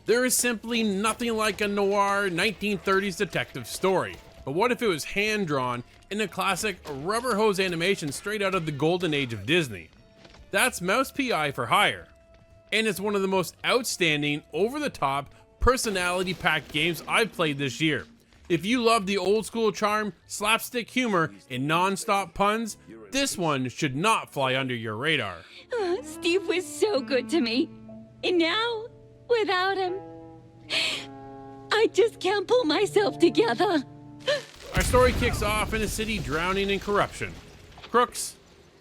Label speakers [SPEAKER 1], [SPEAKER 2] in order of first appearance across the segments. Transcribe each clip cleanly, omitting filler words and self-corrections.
[SPEAKER 1] There is simply nothing like a noir 1930s detective story. But what if it was hand-drawn in a classic rubber hose animation straight out of the golden age of Disney? That's Mouse PI for Hire. And it's one of the most outstanding, over-the-top, personality-packed games I've played this year. If you love the old school charm, slapstick humor, and non-stop puns, this one should not fly under your radar.
[SPEAKER 2] Steve was so good to me. And now, without him, I just can't pull myself together.
[SPEAKER 1] Our story kicks off in a city drowning in corruption. Crooks,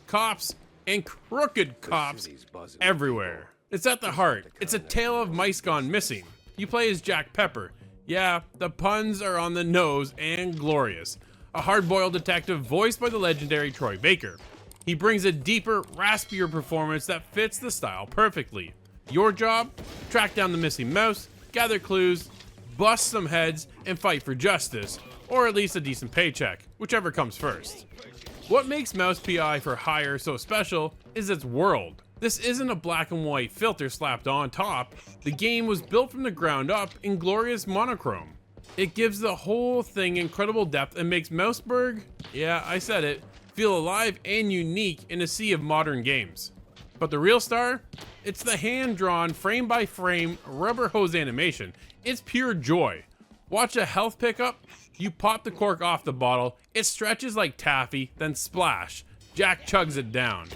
[SPEAKER 1] cops, and crooked cops everywhere. It's at the heart. It's a tale of mice gone missing. You play as Jack Pepper. Yeah, the puns are on the nose and glorious. A hard-boiled detective voiced by the legendary Troy Baker. He brings a deeper, raspier performance that fits the style perfectly. Your job? Track down the missing mouse, gather clues, bust some heads, and fight for justice, or at least a decent paycheck, whichever comes first. What makes Mouse PI for Hire so special is its world. This isn't a black and white filter slapped on top. The game was built from the ground up in glorious monochrome. It gives the whole thing incredible depth and makes Mouseburg, yeah, I said it, feel alive and unique in a sea of modern games. But the real star? It's the hand-drawn, frame-by-frame, rubber hose animation. It's pure joy. Watch a health pickup, you pop the cork off the bottle, it stretches like taffy, then splash. Jack chugs it down.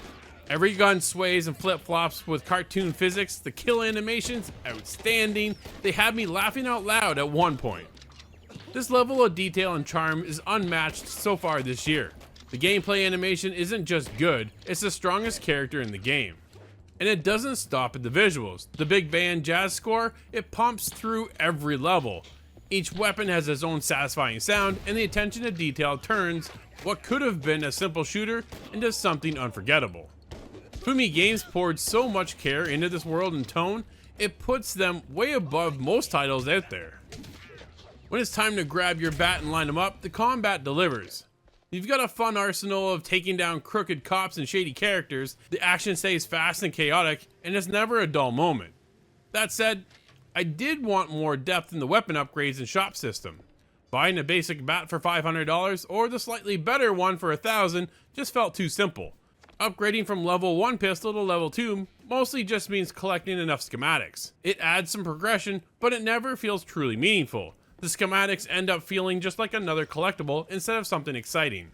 [SPEAKER 1] Every gun sways and flip-flops with cartoon physics, the kill animations, outstanding. They had me laughing out loud at one point. This level of detail and charm is unmatched so far this year. The gameplay animation isn't just good, it's the strongest character in the game. And it doesn't stop at the visuals. The big band jazz score, it pumps through every level. Each weapon has its own satisfying sound, and the attention to detail turns what could have been a simple shooter into something unforgettable. Fumi Games poured so much care into this world and tone, it puts them way above most titles out there. When it's time to grab your bat and line them up, the combat delivers. You've got a fun arsenal of taking down crooked cops and shady characters, the action stays fast and chaotic, and it's never a dull moment. That said, I did want more depth in the weapon upgrades and shop system. Buying a basic bat for $500 or the slightly better one for $1,000 just felt too simple. Upgrading from level 1 pistol to level 2 mostly just means collecting enough schematics. It adds some progression, but it never feels truly meaningful. The schematics end up feeling just like another collectible instead of something exciting.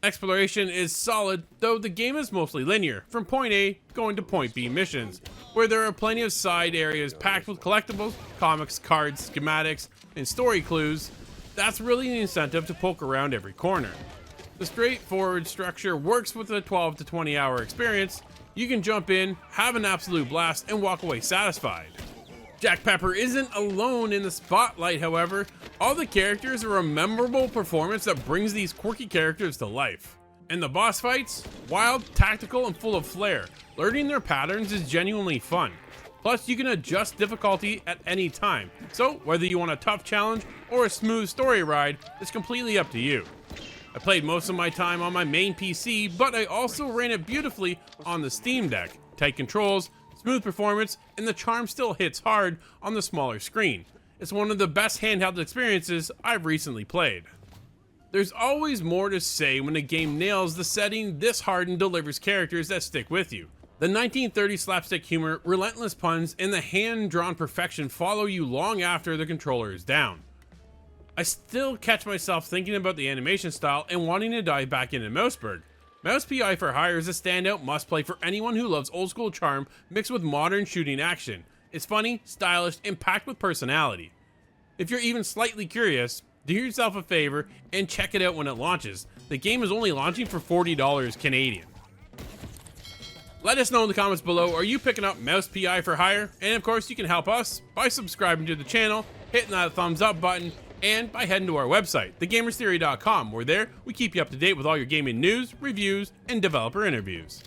[SPEAKER 1] Exploration is solid, though the game is mostly linear, from point A going to point B missions, where there are plenty of side areas packed with collectibles, comics, cards, schematics, and story clues. That's really the incentive to poke around every corner. The straightforward structure works with a 12 to 20 hour experience. You can jump in, have an absolute blast, and walk away satisfied. Jack Pepper isn't alone in the spotlight, however. All the characters are a memorable performance that brings these quirky characters to life. And the boss fights? Wild, tactical, and full of flair. Learning their patterns is genuinely fun. Plus, you can adjust difficulty at any time. So, whether you want a tough challenge or a smooth story ride, it's completely up to you. I played most of my time on my main PC, but I also ran it beautifully on the Steam Deck. Tight controls, smooth performance, and the charm still hits hard on the smaller screen. It's one of the best handheld experiences I've recently played. There's always more to say when a game nails the setting this hard and delivers characters that stick with you. The 1930s slapstick humor, relentless puns, and the hand-drawn perfection follow you long after the controller is down. I still catch myself thinking about the animation style and wanting to dive back into Mouseburg. Mouse PI for Hire is a standout must-play for anyone who loves old-school charm mixed with modern shooting action. It's funny, stylish, and packed with personality. If you're even slightly curious, do yourself a favor and check it out when it launches. The game is only launching for $40 Canadian. Let us know in the comments below, are you picking up Mouse PI for Hire? And of course, you can help us by subscribing to the channel, hitting that thumbs up button, and by heading to our website, thegamerstheory.com, where there we keep you up to date with all your gaming news, reviews, and developer interviews.